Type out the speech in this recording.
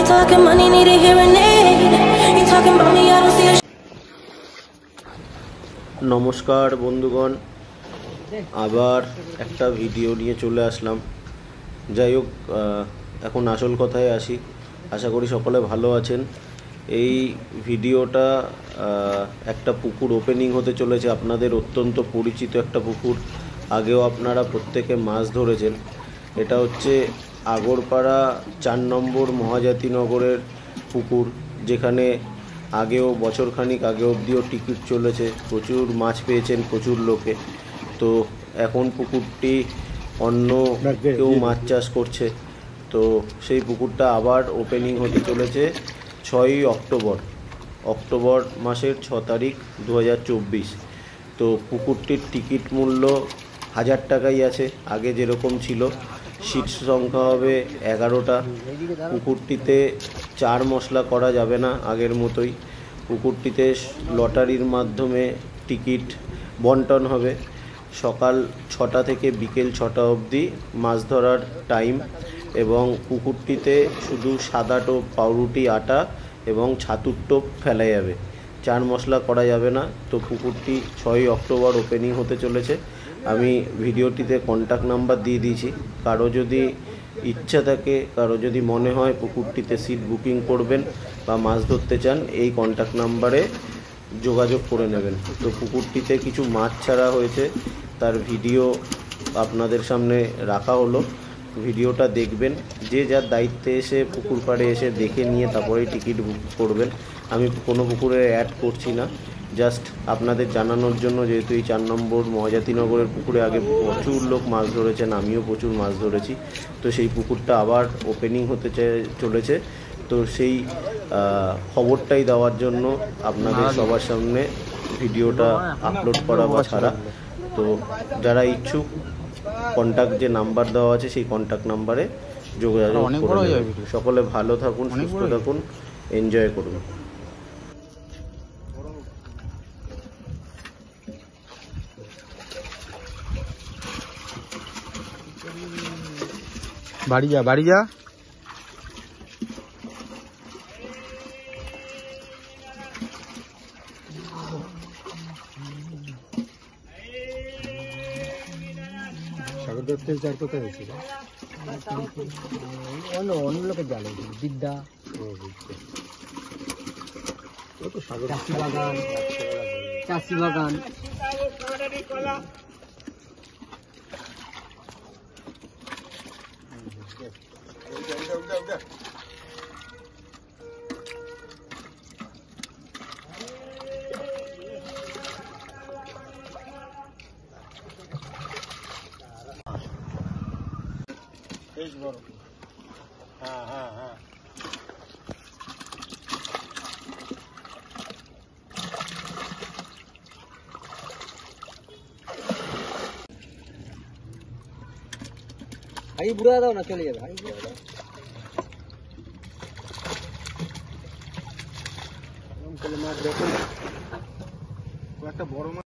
talking money, need a hearing aid. You talking about me, I don't see a নমস্কার বন্ধুগণ, আবার একটা video নিয়ে চলে আসলাম। যাই হোক, এখন আসল কথায় আসি। আশা করি সকলে ভালো আছেন। এই ভিডিওটা একটা পুকুর ওপেনিং হতে চলেছে, আপনাদের অত্যন্ত পরিচিত একটা পুকুর। আগেও আপনারা প্রত্যেকে মাছ ধরেছেন। এটা হচ্ছে আগরপাড়া 4 নম্বর মহাজাতিনগরের পুকুর, যেখানে আগেও বছরখানিক আগে অবধিও টিকিট চলেছে, প্রচুর মাছ পেয়েছেন প্রচুর লোকে। তো এখন পুকুরটি অন্য কেউ মাছ চাষ করছে, তো সেই পুকুরটা আবার ওপেনিং হতে চলেছে 6ই অক্টোবর মাসের 6 তারিখ 2024। তো পুকুরটির টিকিট মূল্য 1000 টাকাই আছে, আগে যেরকম ছিল। সিট সংখ্যা হবে 11টা। পুকুরটিতে 4 মশলা করা যাবে না আগের মতোই। পুকুরটিতে লটারির মাধ্যমে টিকিট বন্টন হবে। সকাল 6টা থেকে বিকেল 6টা অবধি মাছ ধরার টাইম, এবং পুকুরটিতে শুধু সাদা টোপ, পাউরুটি, আটা এবং ছাতুর টোপ ফেলা যাবে, 4 মশলা করা যাবে না। তো পুকুরটি 6ই অক্টোবর ওপেনিং হতে চলেছে। আমি ভিডিওটিতে কন্ট্যাক্ট নাম্বার দিয়ে দিয়েছি। কারো যদি ইচ্ছা থাকে, কারো যদি মনে হয় পুকুরটিতে সিট বুকিং করবেন বা মাছ ধরতে চান, এই কন্ট্যাক্ট নাম্বারে যোগাযোগ করে নেবেন। তো পুকুরটিতে কিছু মাছ ছাড়া হয়েছে, তার ভিডিও আপনাদের সামনে রাখা হলো। ভিডিওটা দেখবেন, যে যার দায়িত্বে এসে পুকুর পাড়ে এসে দেখে নিয়ে তারপরেই টিকিট বুক করবেন। আমি কোনো পুকুরে অ্যাড করছি না, জাস্ট আপনাদের জানানোর জন্য। যেহেতু এই 4 নম্বর মহাজাতিনগরের পুকুরে আগে প্রচুর লোক মাছ ধরেছেন, আমিও প্রচুর মাছ ধরেছি। তো সেই পুকুরটা আবার ওপেনিং হতে চলেছে। তো সেই খবরটাই দেওয়ার জন্য আপনাদের সবার সামনে ভিডিওটা আপলোড করা বা ছাড়া। তো যারা ইচ্ছুক, কন্ট্যাক্ট যে নাম্বার দেওয়া আছে সেই কন্ট্যাক্ট নাম্বারে যোগাযোগ করে নেবেন। সকলে ভালো থাকুন, সুস্থ থাকুন, এনজয় করুন। বাড়ি যা সাগরদেব তেল চার কোথায় হয়েছিল? অন্য লোকের জাল হয়েছিল, বিদ্যা চাষি বাগান। বেশ বড়। হ্যাঁ ভাই বুড়া দাও না, চলে যাবে। ভাই বুড়া দাও, মাছ দেখো একটা বড় মাছ।